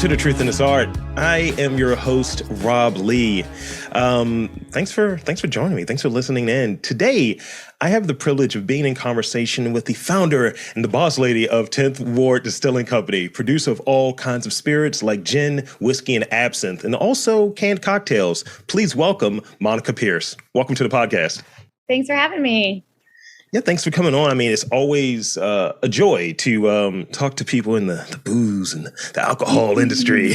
to The Truth in This Art. I am your host, Rob Lee. Thanks for joining me. Thanks for listening in. Today, I have the privilege of being in conversation with the founder and the boss lady of 10th Ward Distilling Company, producer of all kinds of spirits like gin, whiskey, and absinthe, and also canned cocktails. Please welcome Monica Pearce. Welcome to the podcast. Thanks for having me. Yeah, thanks for coming on. I mean, it's always a joy to talk to people in the booze and the alcohol industry.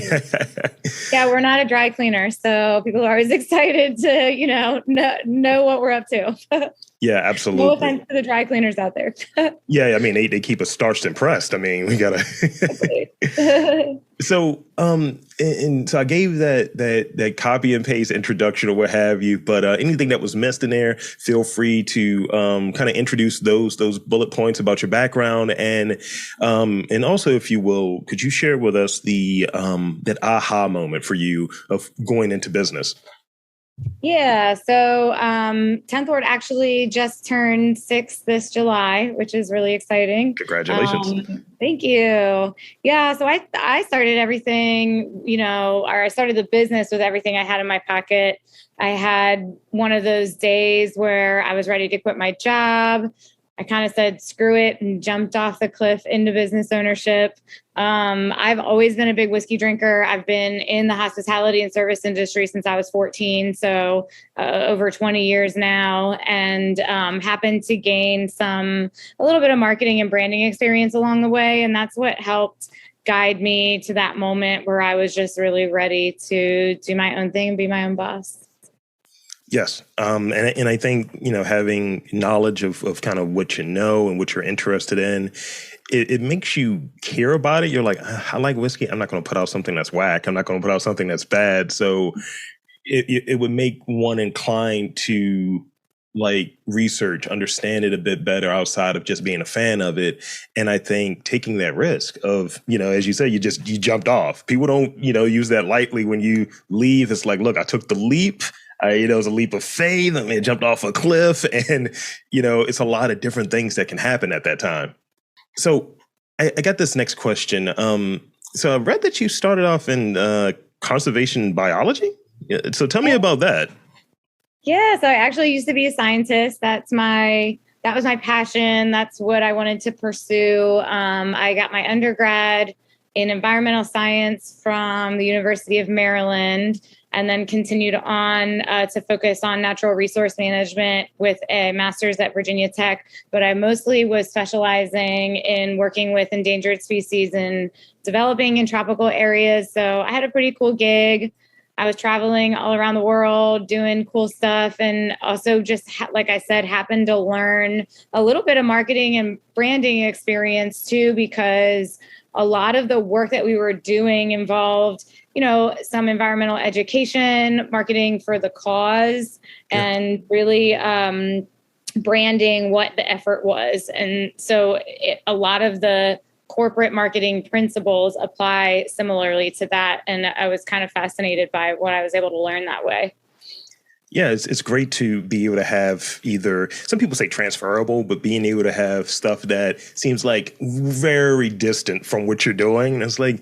Yeah, we're not a dry cleaner, so people are always excited to, know what we're up to. Yeah, absolutely. No offense to the dry cleaners out there. Yeah, I mean, they keep us starched and pressed. I mean, we gotta. So, and so I gave that copy and paste introduction or what have you. But anything that was missed in there, feel free to kind of introduce those bullet points about your background, and also, if you will, could you share with us the that aha moment for you of going into business? Yeah, so 10th Ward actually just turned 6 this July, which is really exciting. Congratulations. Thank you. Yeah, so I started everything, or I started the business with everything I had in my pocket. I had one of those days where I was ready to quit my job. I kind of said, screw it, and jumped off the cliff into business ownership. I've always been a big whiskey drinker. I've been in the hospitality and service industry since I was 14, so over 20 years now, and happened to gain a little bit of marketing and branding experience along the way. And that's what helped guide me to that moment where I was just really ready to do my own thing and be my own boss. Yes. And I think, having knowledge of kind of what you know and what you're interested in, it makes you care about it. You're like, I like whiskey. I'm not going to put out something that's whack. I'm not going to put out something that's bad. So it would make one inclined to research, understand it a bit better outside of just being a fan of it. And I think taking that risk of, as you say, you jumped off. People don't, use that lightly when you leave. It's like, look, I took the leap. It was a leap of faith. I mean, I jumped off a cliff, and, it's a lot of different things that can happen at that time. So I got this next question. So I read that you started off in conservation biology. So tell me about that. Yeah, so I actually used to be a scientist. That was my passion. That's what I wanted to pursue. I got my undergrad in environmental science from the University of Maryland, and then continued on to focus on natural resource management with a master's at Virginia Tech. But I mostly was specializing in working with endangered species in developing and tropical areas. So I had a pretty cool gig. I was traveling all around the world, doing cool stuff, and also just, like I said, happened to learn a little bit of marketing and branding experience too, because a lot of the work that we were doing involved some environmental education, marketing for the cause, and really branding what the effort was. And so a lot of the corporate marketing principles apply similarly to that. And I was kind of fascinated by what I was able to learn that way. Yeah, it's great to be able to have either, some people say transferable, but being able to have stuff that seems like very distant from what you're doing. And it's like,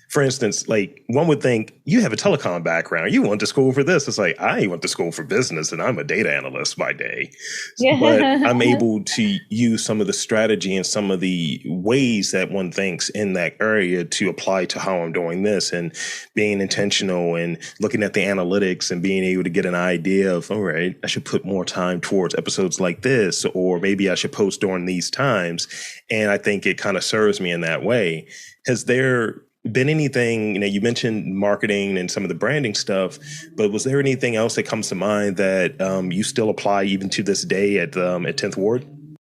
for instance, one would think you have a telecom background. You went to school for this. It's like, I went to school for business and I'm a data analyst by day. Yeah. But I'm able to use some of the strategy and some of the ways that one thinks in that area to apply to how I'm doing this, and being intentional and looking at the analytics and being able to get an idea of, all right, I should put more time towards episodes like this, or maybe I should post during these times. And I think it kind of serves me in that way. Has there been anything, you mentioned marketing and some of the branding stuff, but was there anything else that comes to mind that you still apply even to this day at 10th Ward?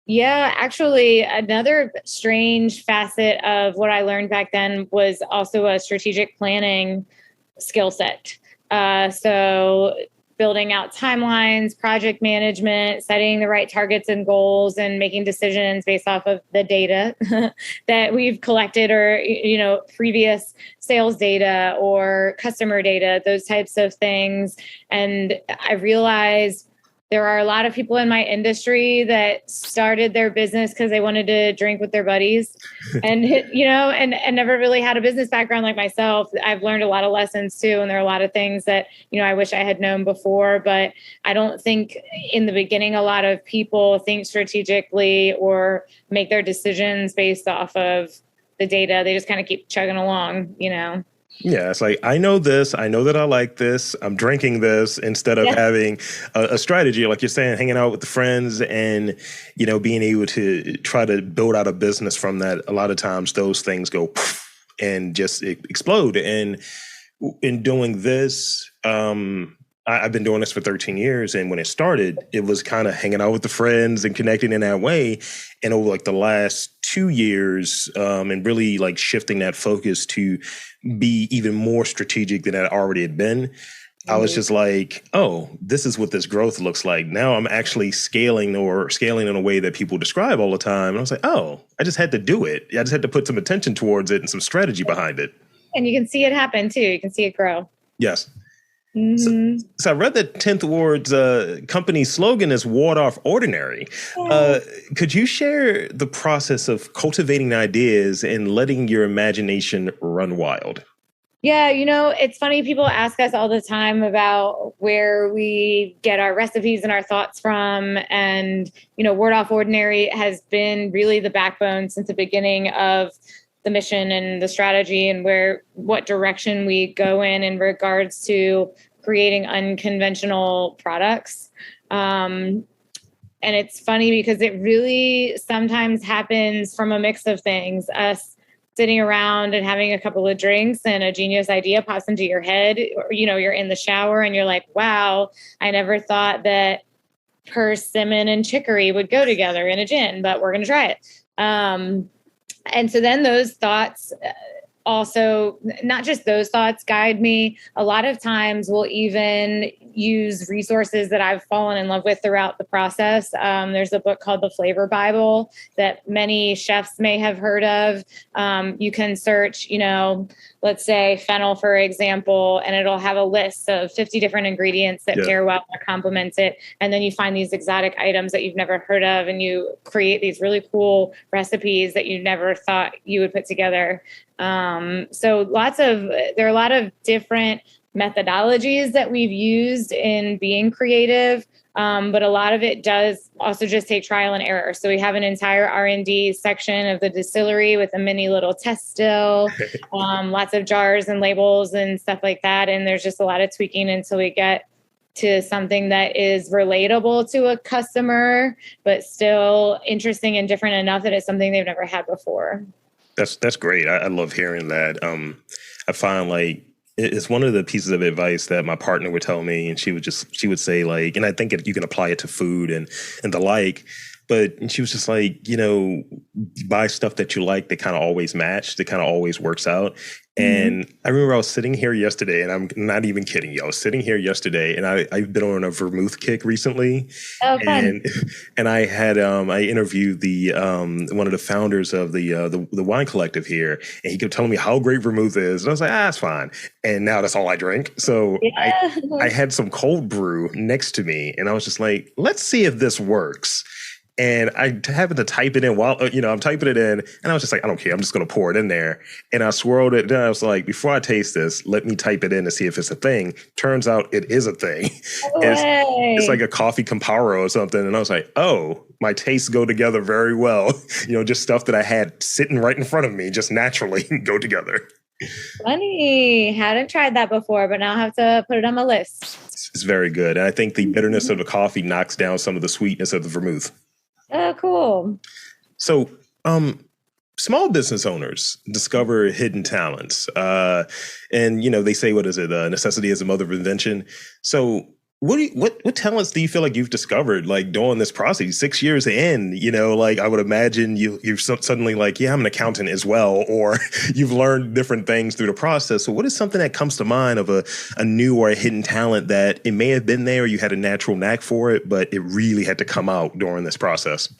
Yeah, actually, another strange facet of what I learned back then was also a strategic planning skill set. So building out timelines, project management, setting the right targets and goals, and making decisions based off of the data that we've collected, or, previous sales data or customer data, those types of things. And I realized there are a lot of people in my industry that started their business because they wanted to drink with their buddies and, and never really had a business background like myself. I've learned a lot of lessons too. And there are a lot of things that, I wish I had known before, but I don't think in the beginning, a lot of people think strategically or make their decisions based off of the data. They just kind of keep chugging along, Yeah, it's like, I know this, I know that I like this, I'm drinking this, instead of having a strategy, like you're saying, hanging out with the friends and, being able to try to build out a business from that. A lot of times those things go and just explode. And in doing this, I've been doing this for 13 years. And when it started, it was kind of hanging out with the friends and connecting in that way. And over like the last 2 years, and really like shifting that focus to be even more strategic than it already had been, I was just like, oh, this is what this growth looks like. Now I'm actually scaling in a way that people describe all the time. And I was like, oh, I just had to do it. I just had to put some attention towards it and some strategy behind it. And you can see it happen too. You can see it grow. Yes. So I read that Tenth Ward's company slogan is "Ward Off Ordinary." Could you share the process of cultivating ideas and letting your imagination run wild? Yeah, it's funny. People ask us all the time about where we get our recipes and our thoughts from. And, Ward Off Ordinary has been really the backbone since the beginning of the mission and the strategy and what direction we go in regards to creating unconventional products. And it's funny because it really sometimes happens from a mix of things. Us sitting around and having a couple of drinks and a genius idea pops into your head, or, you're in the shower and you're like, wow, I never thought that Pearce, cinnamon, and chicory would go together in a gin, but we're going to try it. And so then those thoughts also, not just those thoughts guide me. A lot of times we'll even use resources that I've fallen in love with throughout the process. There's a book called The Flavor Bible that many chefs may have heard of. You can search, let's say fennel, for example, and it'll have a list of 50 different ingredients that pair well or complement it. And then you find these exotic items that you've never heard of, and you create these really cool recipes that you never thought you would put together. So there are a lot of different methodologies that we've used in being creative. But a lot of it does also just take trial and error. So we have an entire R&D section of the distillery with a mini little test still, lots of jars and labels and stuff like that. And there's just a lot of tweaking until we get to something that is relatable to a customer, but still interesting and different enough that it's something they've never had before. That's great. I love hearing that. I find like it's one of the pieces of advice that my partner would tell me, and she would say like, and I think you can apply it to food and the like. But she was just like, buy stuff that you like that kind of always match, that kind of always works out. And I remember I was sitting here yesterday, and I'm not even kidding you. I was sitting here yesterday, and I've been on a vermouth kick recently. Oh, fun. And I had I interviewed the one of the founders of the wine collective here, and he kept telling me how great vermouth is, and I was like, it's fine. And now that's all I drink. So I had some cold brew next to me, and I was just like, let's see if this works. And I happened to type it in while, I'm typing it in, and I was just like, I don't care. I'm just going to pour it in there. And I swirled it. Then I was like, before I taste this, let me type it in to see if it's a thing. Turns out it is a thing. It's like a coffee comparo or something. And I was like, oh, my tastes go together very well. Just stuff that I had sitting right in front of me, just naturally go together. Funny. Hadn't tried that before, but now I have to put it on my list. It's very good. And I think the bitterness of the coffee knocks down some of the sweetness of the vermouth. Oh, cool. So, small business owners discover hidden talents. And, they say, what is it? Necessity is the mother of invention. So what talents do you feel like you've discovered, like during this process, 6 years in, I would imagine you're suddenly like, yeah, I'm an accountant as well, or you've learned different things through the process. So what is something that comes to mind of a new or a hidden talent that it may have been there, you had a natural knack for it, but it really had to come out during this process?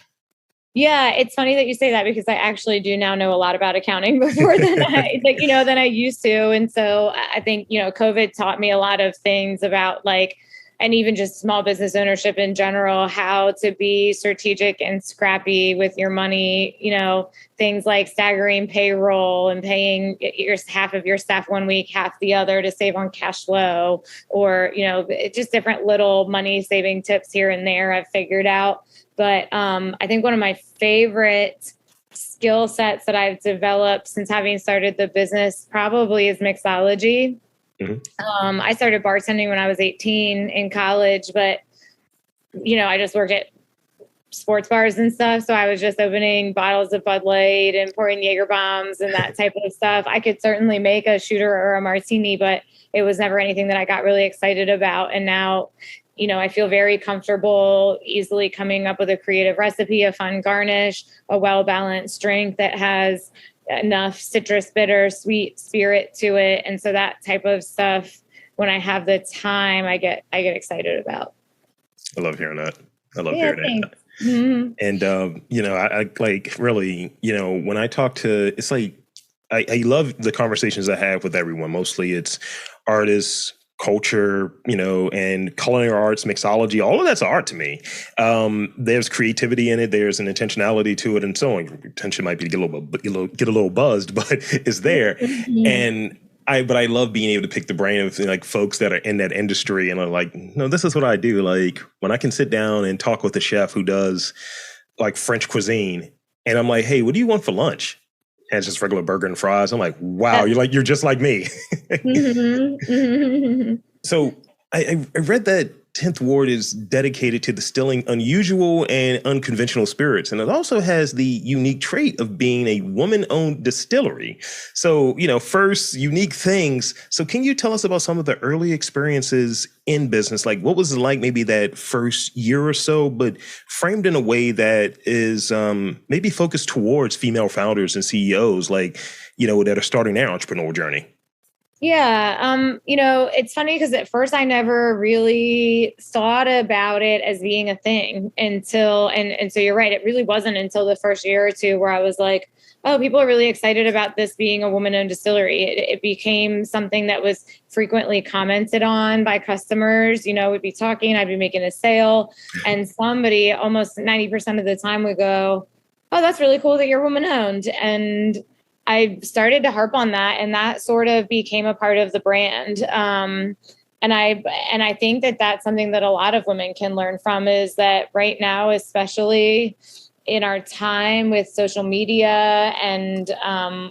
Yeah, it's funny that you say that because I actually do now know a lot about accounting before than I used to. And so I think, COVID taught me a lot of things about like and even just small business ownership in general, how to be strategic and scrappy with your money, things like staggering payroll and paying half of your staff 1 week, half the other to save on cash flow, or, just different little money saving tips here and there I've figured out. But I think one of my favorite skill sets that I've developed since having started the business probably is mixology. Mm-hmm. I started bartending when I was 18 in college, but, I just worked at sports bars and stuff. So I was just opening bottles of Bud Light and pouring Jaeger bombs and that type of stuff. I could certainly make a shooter or a martini, but it was never anything that I got really excited about. And now, I feel very comfortable easily coming up with a creative recipe, a fun garnish, a well-balanced drink that has enough citrus, bitter, sweet spirit to it. And so that type of stuff, when I have the time, I get excited about. I love hearing that. I love hearing that. Mm-hmm. And, I like really, when I talk to, it's like, I love the conversations I have with everyone. Mostly it's artists, culture, and culinary arts, mixology, all of that's art to me. There's creativity in it. There's an intentionality to it, and so on. Intention might be to get a little buzzed, but it's there. Mm-hmm. And I love being able to pick the brain of like folks that are in that industry and are like, no, this is what I do. Like when I can sit down and talk with a chef who does like French cuisine, and I'm like, hey, what do you want for lunch? And it's just regular burger and fries. I'm like, wow, you're just like me. Mm-hmm. Mm-hmm. So I read that 10th Ward is dedicated to distilling unusual and unconventional spirits. And it also has the unique trait of being a woman-owned distillery. So, first, unique things. So can you tell us about some of the early experiences in business? Like what was it like maybe that first year or so, but framed in a way that is maybe focused towards female founders and CEOs, like, that are starting their entrepreneurial journey? Yeah. It's funny because at first I never really thought about it as being a thing until, and so you're right. It really wasn't until the first year or two where I was like, oh, people are really excited about this being a woman-owned distillery. It became something that was frequently commented on by customers. We'd be talking, I'd be making a sale, and somebody almost 90% of the time would go, oh, that's really cool that you're woman-owned. And I started to harp on that, and that sort of became a part of the brand. And I think that that's something that a lot of women can learn from, is that right now, especially in our time with social media and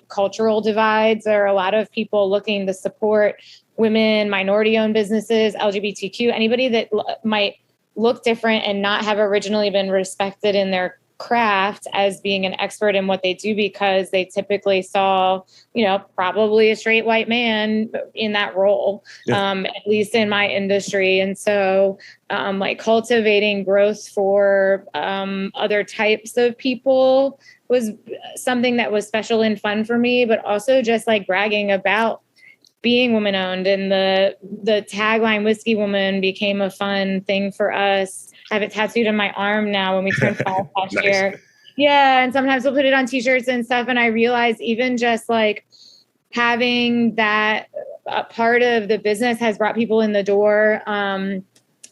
cultural divides, there are a lot of people looking to support women, minority-owned businesses, LGBTQ, anybody that might look different and not have originally been respected in their craft as being an expert in what they do, because they typically saw, probably a straight white man in that role, at least in my industry. And so like cultivating growth for other types of people was something that was special and fun for me, but also just like bragging about being woman owned. And the tagline Whiskey Woman became a fun thing for us. I have it tattooed on my arm now when we turned 5 last Nice. year. Yeah. And sometimes we'll put it on t-shirts and stuff. And I realize even just like having that part of the business has brought people in the door.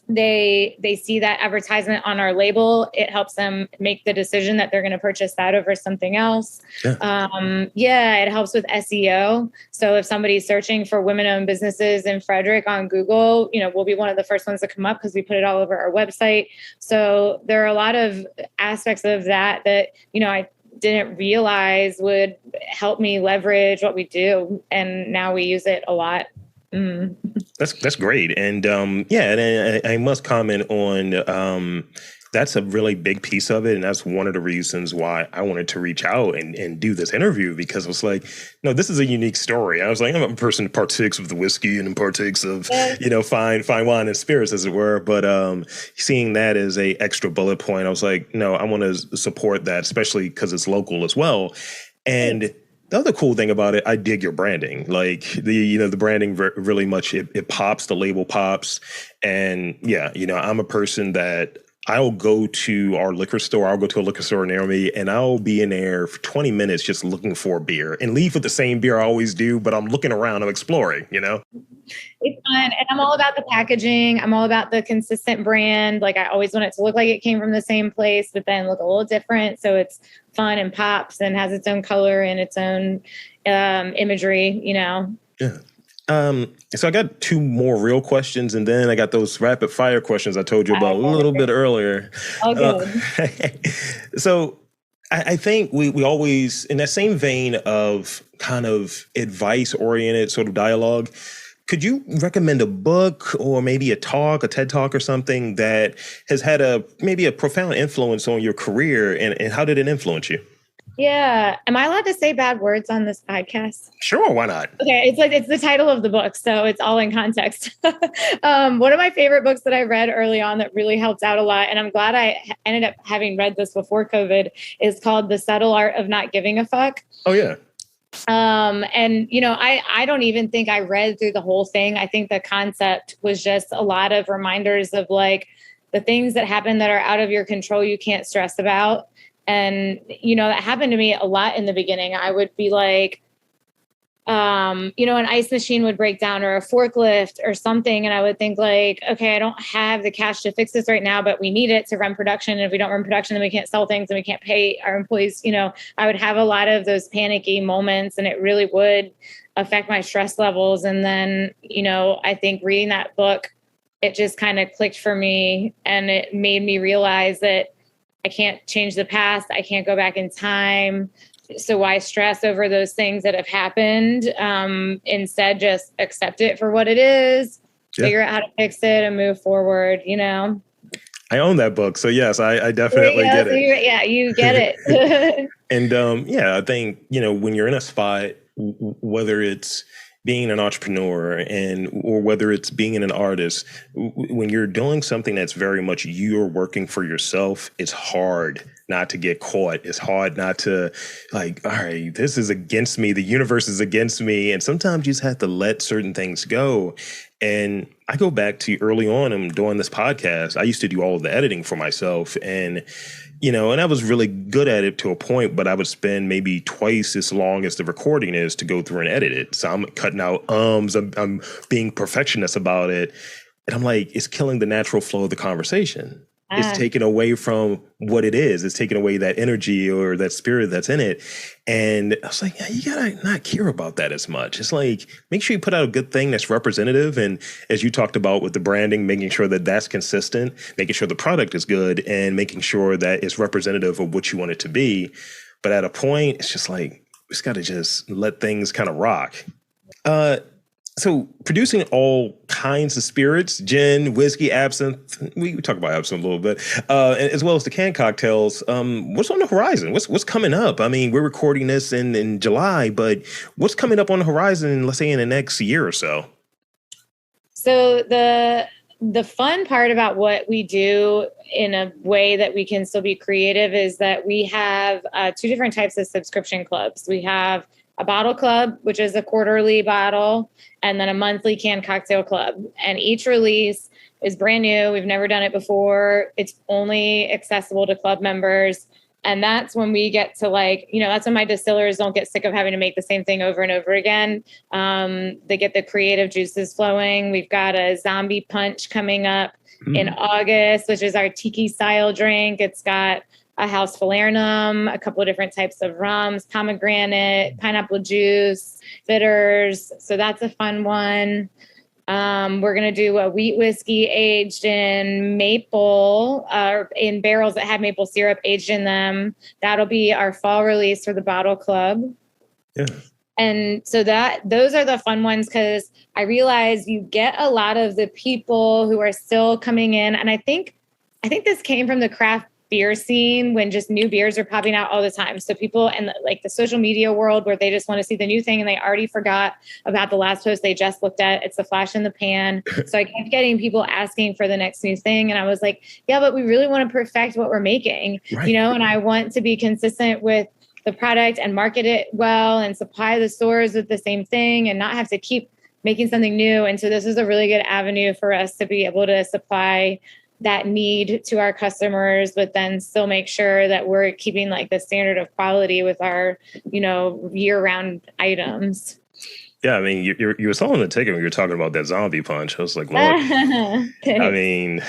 They see that advertisement on our label. It helps them make the decision that they're going to purchase that over something else. It helps with SEO. So if somebody's searching for women-owned businesses in Frederick on Google, we'll be one of the first ones to come up because we put it all over our website. So there are a lot of aspects of that I didn't realize would help me leverage what we do. And now we use it a lot. Mm. That's great. And and I must comment on that's a really big piece of it. And that's one of the reasons why I wanted to reach out and do this interview, because it was like, no, this is a unique story. I was like, I'm a person who partakes of the whiskey and partakes of, fine wine and spirits, as it were. But seeing that as a extra bullet point, I was like, no, I want to support that, especially because it's local as well. And the other cool thing about it, I dig your branding. Like the branding really much, it pops, the label pops. And I'm a person that I'll go to our liquor store. I'll go to a liquor store near me, and I'll be in there for 20 minutes just looking for a beer and leave with the same beer I always do. But I'm looking around, I'm exploring, you know? It's fun. And I'm all about the packaging. I'm all about the consistent brand. Like, I always want it to look like it came from the same place, but then look a little different. So it's fun and pops and has its own color and its own imagery, you know? Yeah. So I got two more real questions, and then I got those rapid fire questions I told you about a little bit earlier. All good. So I think we always, in that same vein of kind of advice oriented sort of dialogue, could you recommend a book or maybe a talk, a TED talk or something that has had maybe a profound influence on your career, and how did it influence you? Yeah. Am I allowed to say bad words on this podcast? Sure, why not? Okay, it's the title of the book, so it's all in context. One of my favorite books that I read early on that really helped out a lot, and I'm glad I ended up having read this before COVID, is called The Subtle Art of Not Giving a Fuck. Oh, yeah. And, you know, I don't even think I read through the whole thing. I think the concept was just a lot of reminders of like the things that happen that are out of your control you can't stress about. And, you know, that happened to me a lot in the beginning. I would be like, you know, an ice machine would break down or a forklift or something. And I would think like, okay, I don't have the cash to fix this right now, but we need it to run production. And if we don't run production, then we can't sell things and we can't pay our employees. You know, I would have a lot of those panicky moments, and it really would affect my stress levels. And then, you know, I think reading that book, it just kind of clicked for me, and it made me realize that I can't change the past. I can't go back in time. So why stress over those things that have happened? Instead, just accept it for what it is, figure out how to fix it and move forward, you know? I own that book. So yes, I definitely get it. You get it. And I think, you know, when you're in a spot, whether it's being an entrepreneur or whether it's being an artist, when you're doing something that's very much you're working for yourself, it's hard not to get caught. It's hard not to like, all right, this is against me. The universe is against me. And sometimes you just have to let certain things go. And I go back to early on and doing this podcast, I used to do all of the editing for myself. And you know, and I was really good at it to a point, but I would spend maybe twice as long as the recording is to go through and edit it. So I'm cutting out I'm being perfectionist about it. And I'm like, it's killing the natural flow of the conversation. It's taken away from what it is. It's taken away that energy or that spirit that's in it. And I was like, yeah, you gotta not care about that as much. It's like, make sure you put out a good thing that's representative. And as you talked about with the branding, making sure that that's consistent, making sure the product is good, and making sure that it's representative of what you want it to be. But at a point, it's just like, we just gotta just let things kind of rock. So producing all kinds of spirits, gin, whiskey, absinthe, we talk about absinthe a little bit, as well as the canned cocktails. What's on the horizon? What's coming up? I mean, we're recording this in July, but what's coming up on the horizon, let's say in the next year or so? So the fun part about what we do in a way that we can still be creative is that we have two different types of subscription clubs. We have a bottle club, which is a quarterly bottle, and then a monthly canned cocktail club. And each release is brand new. We've never done it before. It's only accessible to club members. And that's when we get to like, you know, that's when my distillers don't get sick of having to make the same thing over and over again. They get the creative juices flowing. We've got a zombie punch coming up in August, which is our tiki style drink. It's got a house falernum, a couple of different types of rums, pomegranate, pineapple juice, bitters. So that's a fun one. We're going to do a wheat whiskey aged in maple, in barrels that have maple syrup aged in them. That'll be our fall release for the bottle club. Yeah. And so those are the fun ones, because I realize you get a lot of the people who are still coming in. And I think this came from the craft beer scene when just new beers are popping out all the time. So people in like the social media world where they just want to see the new thing and they already forgot about the last post they just looked at. It's a flash in the pan. So I kept getting people asking for the next new thing. And I was like, yeah, but we really want to perfect what we're making, you know, and I want to be consistent with the product and market it well and supply the stores with the same thing and not have to keep making something new. And so this is a really good avenue for us to be able to supply that need to our customers, but then still make sure that we're keeping like the standard of quality with our, year-round items. Yeah, I mean, you were selling the ticket when you were talking about that zombie punch. I was like, look, I mean,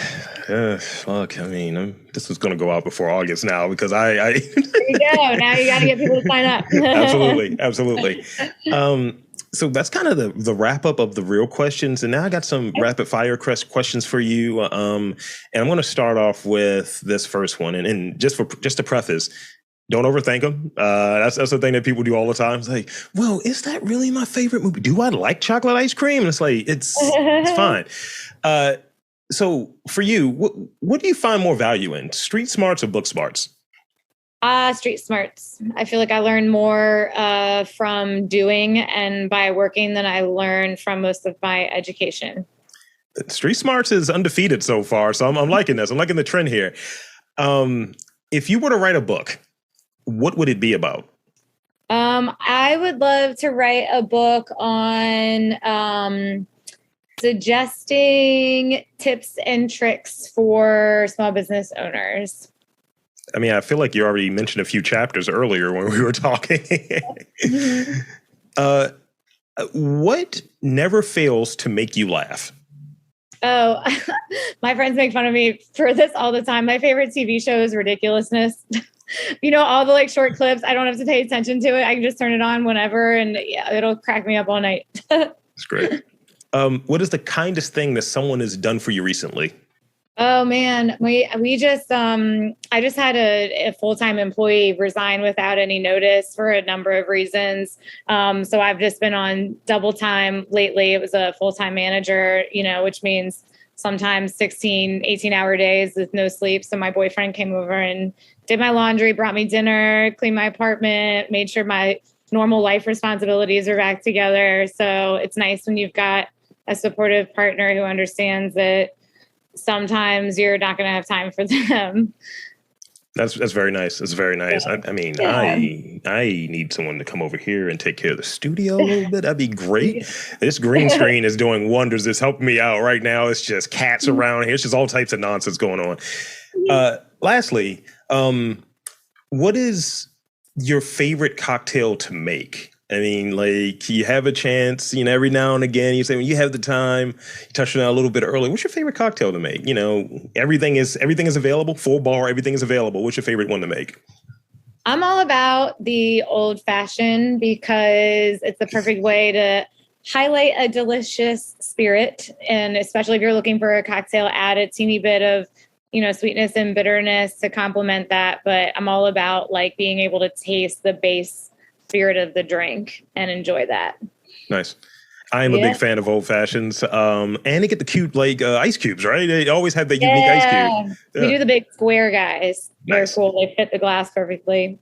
fuck, I mean, this is going to go out before August now because There you go. Now you got to get people to sign up. Absolutely. So that's kind of the wrap up of the real questions. And now I got some rapid fire questions for you. And I'm going to start off with this first one. And just to preface, don't overthink them. That's the thing that people do all the time. It's like, well, is that really my favorite movie? Do I like chocolate ice cream? And it's like, it's fine. So for you, what do you find more value in? Street smarts or book smarts? Street smarts. I feel like I learn more from doing and by working than I learn from most of my education. Street smarts is undefeated so far. So I'm liking this. I'm liking the trend here. If you were to write a book, what would it be about? I would love to write a book on suggesting tips and tricks for small business owners. I mean, I feel like you already mentioned a few chapters earlier when we were talking. What never fails to make you laugh? Oh, my friends make fun of me for this all the time. My favorite TV show is Ridiculousness. All the like short clips. I don't have to pay attention to it. I can just turn it on whenever and it'll crack me up all night. That's great. What is the kindest thing that someone has done for you recently? Oh man, we just I just had a full-time employee resign without any notice for a number of reasons. So I've just been on double time lately. It was a full-time manager, which means sometimes 16, 18-hour days with no sleep. So my boyfriend came over and did my laundry, brought me dinner, cleaned my apartment, made sure my normal life responsibilities are back together. So it's nice when you've got a supportive partner who understands that sometimes you're not going to have time for them. That's very nice. That's very nice. Yeah. I mean, I need someone to come over here and take care of the studio a little bit. That'd be great. This green screen is doing wonders. It's helping me out right now. It's just cats around here. It's just all types of nonsense going on. Lastly, what is your favorite cocktail to make? I mean, like, you have a chance, every now and again, you say, when you have the time, you touched on that a little bit earlier. What's your favorite cocktail to make? Everything is available, full bar, everything is available. What's your favorite one to make? I'm all about the old fashioned because it's the perfect way to highlight a delicious spirit. And especially if you're looking for a cocktail, add a teeny bit of, sweetness and bitterness to complement that. But I'm all about like being able to taste the base spirit of the drink and enjoy that. Nice. I am a big fan of old fashions. And they get the cute ice cubes, right? They always have the unique ice cube. Yeah. We do the big square guys. They're cool. They fit the glass perfectly.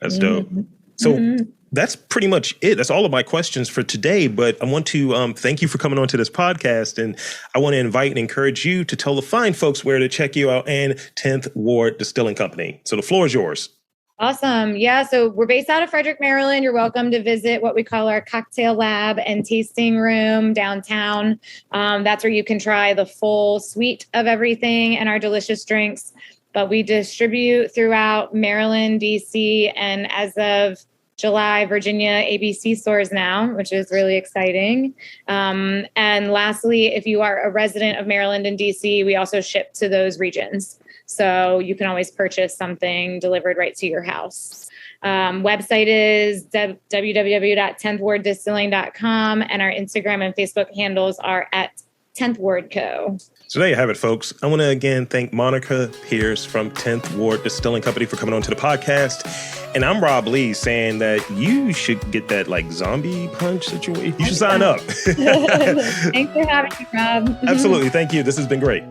That's dope. So that's pretty much it. That's all of my questions for today. But I want to thank you for coming on to this podcast. And I want to invite and encourage you to tell the fine folks where to check you out and 10th Ward Distilling Company. So the floor is yours. Awesome. Yeah. So we're based out of Frederick, Maryland. You're welcome to visit what we call our cocktail lab and tasting room downtown. That's where you can try the full suite of everything and our delicious drinks. But we distribute throughout Maryland, DC, and as of July, Virginia, ABC stores now, which is really exciting. And lastly, if you are a resident of Maryland and DC, we also ship to those regions. So you can always purchase something delivered right to your house. Website is www.tenthwarddistilling.com, and our Instagram and Facebook handles are at 10th Ward Co. So there you have it, folks. I want to again thank Monica Pearce from 10th Ward Distilling Company for coming on to the podcast. And I'm Rob Lee saying that you should get that zombie punch situation. You should sign up. Thanks for having me, Rob. Absolutely. Thank you. This has been great.